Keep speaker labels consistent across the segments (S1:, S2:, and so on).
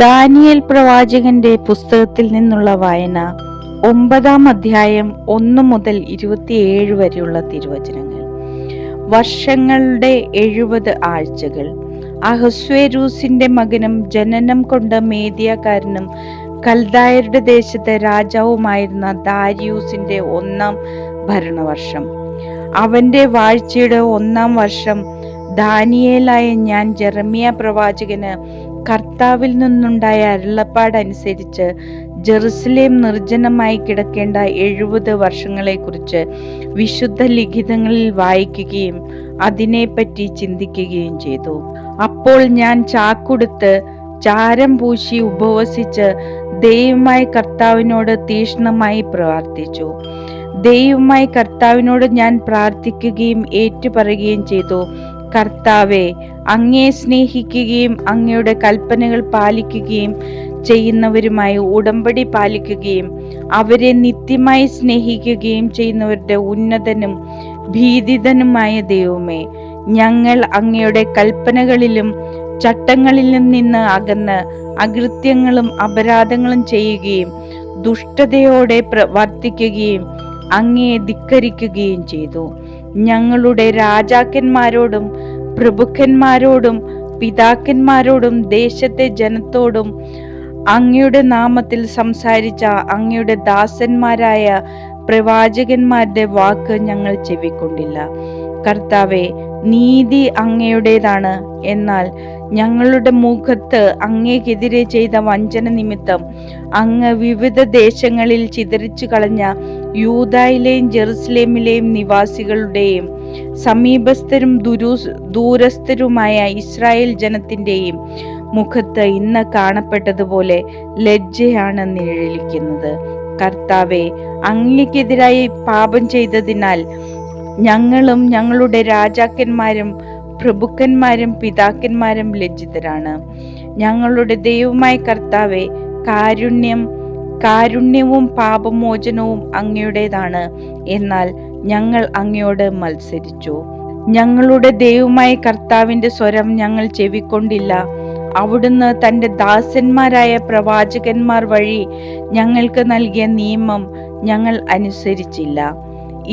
S1: Daniel പ്രവാചകന്റെ പുസ്തകത്തിൽ നിന്നുള്ള വായന 9-ാം അധ്യായം 1 മുതൽ 27 വരെയുള്ള തിരുവചനങ്ങൾ. വർഷങ്ങളുടെ 70 ആഴ്ചകൾ. അഹസ്വേരൂസിന്റെ മകനും ജനനം കൊണ്ട് മേദ്യക്കാരനും കൽദായരുടെ ദേശത്തെ രാജാവുമായിരുന്ന ദാരിയൂസിന്റെ 1-ാം ഭരണവർഷം. അവന്റെ വാഴ്ചയുടെ 1-ാം വർഷം ദാനിയേലായ ഞാൻ ജെറമ്യാ പ്രവാചകന് കർത്താവിൽ നിന്നുണ്ടായ അരുളപ്പാടനുസരിച്ച് ജെറുസലേം നിർജ്ജനമായി കിടക്കേണ്ട 70 വർഷങ്ങളെക്കുറിച്ച് വിശുദ്ധ ലിഖിതങ്ങളിൽ വായിക്കുകയും അതിനെപ്പറ്റി ചിന്തിക്കുകയും ചെയ്തു. അപ്പോൾ ഞാൻ ചാക്കുടുത്ത് ചാരം പൂശി ഉപവസിച്ച് ദൈവമായ കർത്താവിനോട് തീക്ഷ്ണമായി പ്രാർത്ഥിച്ചു. ദൈവമായ കർത്താവിനോട് ഞാൻ പ്രാർത്ഥിക്കുകയും ഏറ്റുപറയുകയും ചെയ്തു, കർത്താവേ, അങ്ങയെ സ്നേഹിക്കുകയും അങ്ങയുടെ കൽപ്പനകൾ പാലിക്കുകയും ചെയ്യുന്നവരുമായി ഉടമ്പടി പാലിക്കുകയും അവരെ നിത്യമായി സ്നേഹിക്കുകയും ചെയ്യുന്നവരുടെ ഉന്നതനും ഭീതിതനുമായ ദൈവമേ, ഞങ്ങൾ അങ്ങയുടെ കൽപ്പനകളിലും ചട്ടങ്ങളിലും നിന്ന് അകന്ന് അകൃത്യങ്ങളും അപരാധങ്ങളും ചെയ്യുകയും ദുഷ്ടതയോടെ വർത്തിക്കുകയും അങ്ങയെ ധിക്കരിക്കുകയും ചെയ്തു. ഞങ്ങളുടെ രാജാക്കന്മാരോടും പ്രഭുക്കന്മാരോടും പിതാക്കന്മാരോടും ദേശത്തെ ജനത്തോടും അങ്ങയുടെ നാമത്തിൽ സംസാരിച്ച അങ്ങയുടെ ദാസന്മാരായ പ്രവാചകന്മാരുടെ വാക്ക് ഞങ്ങൾ ചെവിക്കൊണ്ടില്ല. കർത്താവേ, നീതി അങ്ങയുടേതാണ്. എന്നാൽ ഞങ്ങളുടെ മുഖത്ത് അങ്ങേക്കെതിരെ ചെയ്ത വഞ്ചന നിമിത്തം അങ്ങ് വിവിധ ദേശങ്ങളിൽ ചിതറിച്ചു കളഞ്ഞ യൂദായിലെയും ജെറുസലേമിലെയും നിവാസികളുടെയും സമീപസ്ഥരും ദൂരസ്ഥരുമായ ഇസ്രായേൽ ജനത്തിന്റെയും മുഖത്ത് ഇന്ന് കാണപ്പെട്ടതുപോലെ ലജ്ജയാണ് നിഴലിക്കുന്നത്. കർത്താവെ, അങ്ങേക്കെതിരായി പാപം ചെയ്തതിനാൽ ഞങ്ങളും ഞങ്ങളുടെ രാജാക്കന്മാരും പ്രഭുക്കന്മാരും പിതാക്കന്മാരും ലജ്ജിതരാണ്. ഞങ്ങളുടെ ദൈവമായ കർത്താവെ, കാരുണ്യവും പാപമോചനവും അങ്ങയുടേതാണ്. എന്നാൽ ഞങ്ങൾ അങ്ങയോട് മത്സരിച്ചു. ഞങ്ങളുടെ ദൈവമായ കർത്താവിന്റെ സ്വരം ഞങ്ങൾ ചെവിക്കൊണ്ടില്ല. അവിടുന്ന് തന്റെ ദാസന്മാരായ പ്രവാചകന്മാർ വഴി ഞങ്ങൾക്ക് നൽകിയ നിയമം ഞങ്ങൾ അനുസരിച്ചില്ല.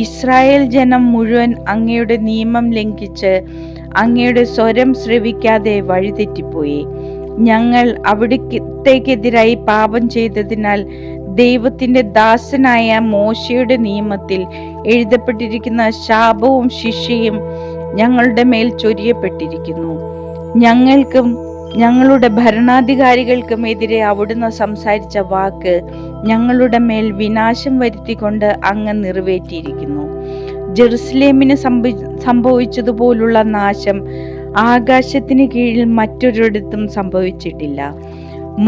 S1: ഇസ്രായേൽ ജനം മുഴുവൻ അങ്ങയുടെ നിയമം ലംഘിച്ച് അങ്ങയുടെ സ്വരം ശ്രവിക്കാതെ വഴിതെറ്റിപ്പോയി. ഞങ്ങൾ അവിടത്തേക്കെതിരായി പാപം ചെയ്തതിനാൽ ദൈവത്തിന്റെ ദാസനായ മോശയുടെ നിയമത്തിൽ എഴുതപ്പെട്ടിരിക്കുന്ന ശാപവും ശിക്ഷയും ഞങ്ങളുടെ മേൽ ചൊരിയപ്പെട്ടിരിക്കുന്നു. ഞങ്ങൾക്കും ഞങ്ങളുടെ ഭരണാധികാരികൾക്കും എതിരെ അവിടുന്ന് സംസാരിച്ച വാക്ക് ഞങ്ങളുടെ മേൽ വിനാശം വരുത്തിക്കൊണ്ട് അങ്ങ് നിറവേറ്റിയിരിക്കുന്നു. ജെറുസലേമിന് സംഭവിച്ചതുപോലുള്ള നാശം ആകാശത്തിന് കീഴിൽ മറ്റൊരിടത്തും സംഭവിച്ചിട്ടില്ല.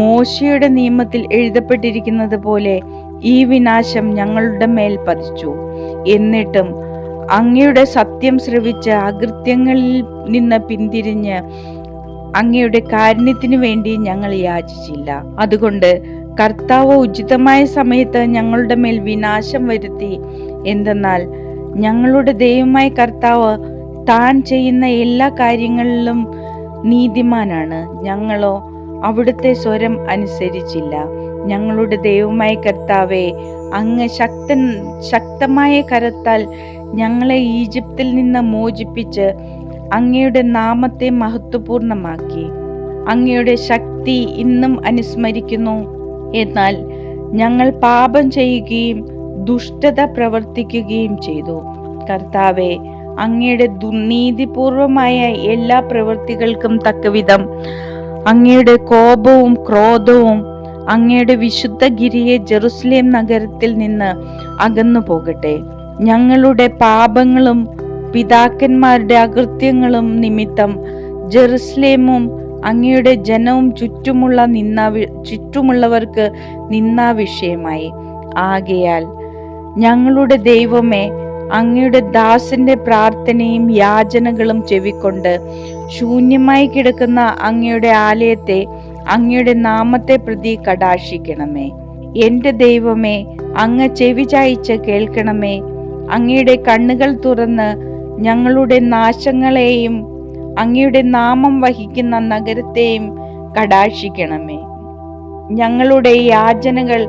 S1: മോശയുടെ നിയമത്തിൽ എഴുതപ്പെട്ടിരിക്കുന്നത് പോലെ ഈ വിനാശം ഞങ്ങളുടെ മേൽ പതിച്ചു. എന്നിട്ടും അങ്ങയുടെ സത്യം ശ്രവിച്ച് അകൃത്യങ്ങളിൽ നിന്ന് പിന്തിരിഞ്ഞ് അങ്ങയുടെ കാരുണ്യത്തിന് വേണ്ടി ഞങ്ങൾ യാചിച്ചില്ല. അതുകൊണ്ട് കർത്താവ് ഉചിതമായ സമയത്ത് ഞങ്ങളുടെ മേൽ വിനാശം വരുത്തി. എന്തെന്നാൽ ഞങ്ങളുടെ ദൈവമായ കർത്താവ് താൻ ചെയ്യുന്ന എല്ലാ കാര്യങ്ങളിലും നീതിമാനാണ്. ഞങ്ങളോ അവിടുത്തെ സ്വരം അനുസരിച്ചില്ല. ഞങ്ങളുടെ ദൈവമായ കർത്താവെ, അങ്ങ് ശക്തമായ കരത്താൽ ഞങ്ങളെ ഈജിപ്തിൽ നിന്ന് മോചിപ്പിച്ച് അങ്ങയുടെ നാമത്തെ മഹത്വപൂർണമാക്കി. അങ്ങയുടെ ശക്തി ഇന്നും അനുസ്മരിക്കുന്നു. എന്നാൽ ഞങ്ങൾ പാപം ചെയ്യുകയും ദുഷ്ടത പ്രവർത്തിക്കുകയും ചെയ്തു. കർത്താവെ, അങ്ങയുടെ നീതിപൂർവമായ എല്ലാ പ്രവൃത്തികൾക്കും തക്കവിധം അങ്ങയുടെ കോപവും ക്രോധവും അങ്ങയുടെ വിശുദ്ധഗിരിയെ ജെറുസലേം നഗരത്തിൽ നിന്ന് അകന്നു പോകട്ടെ. ഞങ്ങളുടെ പാപങ്ങളും പിതാക്കന്മാരുടെ അകൃത്യങ്ങളും നിമിത്തം ജെറുസലേമും അങ്ങയുടെ ജനവും ചുറ്റുമുള്ളവർക്ക് നിന്ദാവിഷയമായി. ആകയാൽ ഞങ്ങളുടെ ദൈവമേ, അങ്ങയുടെ ദാസന്റെ പ്രാർത്ഥനയും യാചനകളും ചെവിക്കൊണ്ട് ശൂന്യമായി കിടക്കുന്ന അങ്ങയുടെ ആലയത്തെ അങ്ങയുടെ നാമത്തെ പ്രതി കടാക്ഷിക്കണമേ. എന്റെ ദൈവമേ, അങ്ങ് ചെവി ചായിച്ച് കേൾക്കണമേ. അങ്ങയുടെ കണ്ണുകൾ തുറന്ന് ഞങ്ങളുടെ നാശങ്ങളെയും അങ്ങയുടെ നാമം വഹിക്കുന്ന നഗരത്തെയും കടാക്ഷിക്കണമേ. ഞങ്ങളുടെ യാചനകൾ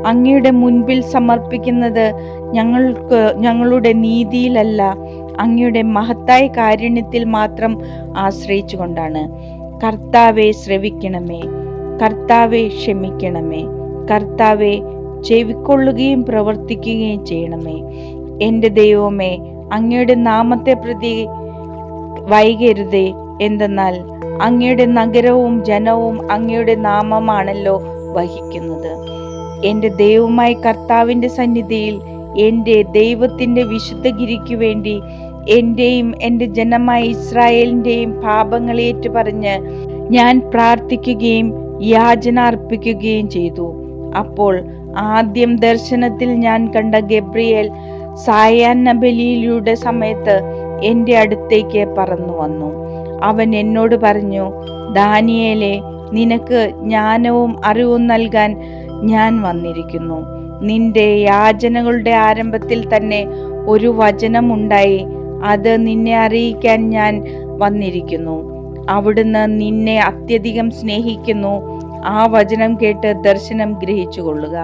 S1: അങ്ങയുടെ മുൻപിൽ സമർപ്പിക്കുന്നത് ഞങ്ങളുടെ നീതിയിലല്ല, അങ്ങയുടെ മഹത്തായ കാരുണ്യത്തിൽ മാത്രം ആശ്രയിച്ചുകൊണ്ടാണ്. കർത്താവെ ശ്രവിക്കണമേ, കർത്താവെ ക്ഷമിക്കണമേ, കർത്താവെ ചെവിക്കൊള്ളുകയും പ്രവർത്തിക്കുകയും ചെയ്യണമേ. എൻ്റെ ദൈവമേ, അങ്ങയുടെ നാമത്തെ പ്രതി വൈകരുതേ. എന്തെന്നാൽ അങ്ങയുടെ നഗരവും ജനവും അങ്ങയുടെ നാമമാണല്ലോ വഹിക്കുന്നത്. എൻ്റെ ദൈവമായ കർത്താവിൻ്റെ സന്നിധിയിൽ എൻ്റെ ദൈവത്തിൻ്റെ വിശുദ്ധഗിരിക്കു വേണ്ടി എൻ്റെയും എൻ്റെ ജനമായ ഇസ്രായേലിൻ്റെയും പാപങ്ങൾ ഏറ്റുപറഞ്ഞ് ഞാൻ പ്രാർത്ഥിക്കുകയും യാചന അർപ്പിക്കുകയും ചെയ്തു. അപ്പോൾ ആദ്യം ദർശനത്തിൽ ഞാൻ കണ്ട ഗബ്രിയേൽ സായാഹ്ന ബലിയുടെ സമയത്ത് എൻ്റെ അടുത്തേക്ക് പറന്നു വന്നു. അവൻ എന്നോട് പറഞ്ഞു, ദാനിയേലേ, നിനക്ക് ജ്ഞാനവും അറിവും നൽകാൻ ഞാൻ വന്നിരിക്കുന്നു. നിന്റെ യാചനകളുടെ ആരംഭത്തിൽ തന്നെ ഒരു വചനമുണ്ടായി, അത് നിന്നെ അറിയിക്കാൻ ഞാൻ വന്നിരിക്കുന്നു. അവിടുന്ന് നിന്നെ അത്യധികം സ്നേഹിക്കുന്നു. ആ വചനം കേട്ട് ദർശനം ഗ്രഹിച്ചു കൊള്ളുക.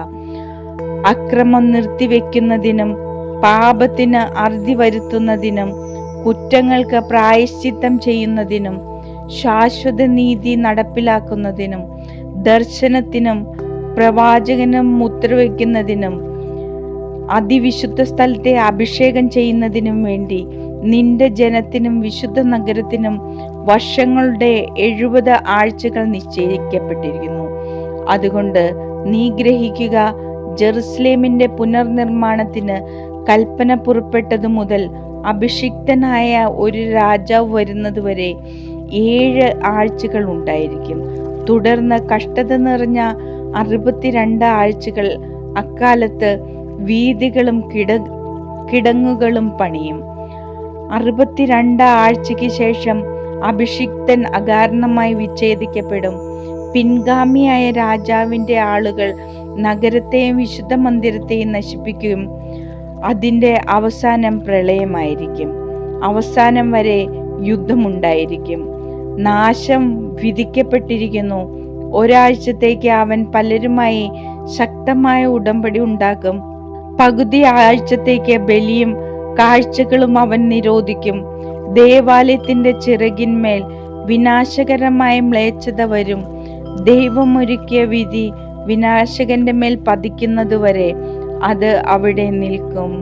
S1: അക്രമം നിർത്തിവെക്കുന്നതിനും പാപത്തിന് അറുതി വരുത്തുന്നതിനും കുറ്റങ്ങൾക്ക് പ്രായശ്ചിത്തം ചെയ്യുന്നതിനും ശാശ്വത നീതി നടപ്പിലാക്കുന്നതിനും ദർശനത്തിനും പ്രവാചകനും മുദ്രവെക്കുന്നതിനും അതിവിശുദ്ധ സ്ഥലത്തെ അഭിഷേകം ചെയ്യുന്നതിനും വേണ്ടി നിന്റെ ജനത്തിനും വിശുദ്ധ നഗരത്തിനും വർഷങ്ങളുടെ 70 ആഴ്ചകൾ നിശ്ചയിക്കപ്പെട്ടിരിക്കുന്നു. അതുകൊണ്ട് നീ ഗ്രഹിക്കുക, ജെറുസലേമിന്റെ പുനർനിർമ്മാണത്തിന് കൽപ്പന പുറപ്പെട്ടതു മുതൽ അഭിഷിക്തനായ ഒരു രാജാവ് വരുന്നതുവരെ 7 ആഴ്ചകൾ ഉണ്ടായിരിക്കും. തുടർന്ന് കഷ്ടത നിറഞ്ഞ 62 ആഴ്ചകൾ. അക്കാലത്ത് വീഥികളും കിടങ്ങുകളും പണിയും. 62 ആഴ്ചയ്ക്ക് ശേഷം അഭിഷിക്തൻ അകാരണമായി വിച്ഛേദിക്കപ്പെടും. പിൻഗാമിയായ രാജാവിന്റെ ആളുകൾ നഗരത്തെയും വിശുദ്ധ മന്ദിരത്തെയും നശിപ്പിക്കും. അതിൻ്റെ അവസാനം പ്രളയമായിരിക്കും. അവസാനം വരെ യുദ്ധമുണ്ടായിരിക്കും. നാശം വിധിക്കപ്പെട്ടിരിക്കുന്നു. ഒരാഴ്ചത്തേക്ക് അവൻ പലരുമായി ശക്തമായ ഉടമ്പടി ഉണ്ടാക്കും. പകുതി ആഴ്ചത്തേക്ക് ബലിയും കാഴ്ചകളും അവൻ നിരോധിക്കും. ദേവാലയത്തിന്റെ ചിറകിന്മേൽ വിനാശകരമായ മ്ലേച്ഛത വരും. ദൈവമൊരുക്കിയ വിധി വിനാശകന്റെ മേൽ പതിക്കുന്നതുവരെ അത് അവിടെ നിൽക്കും.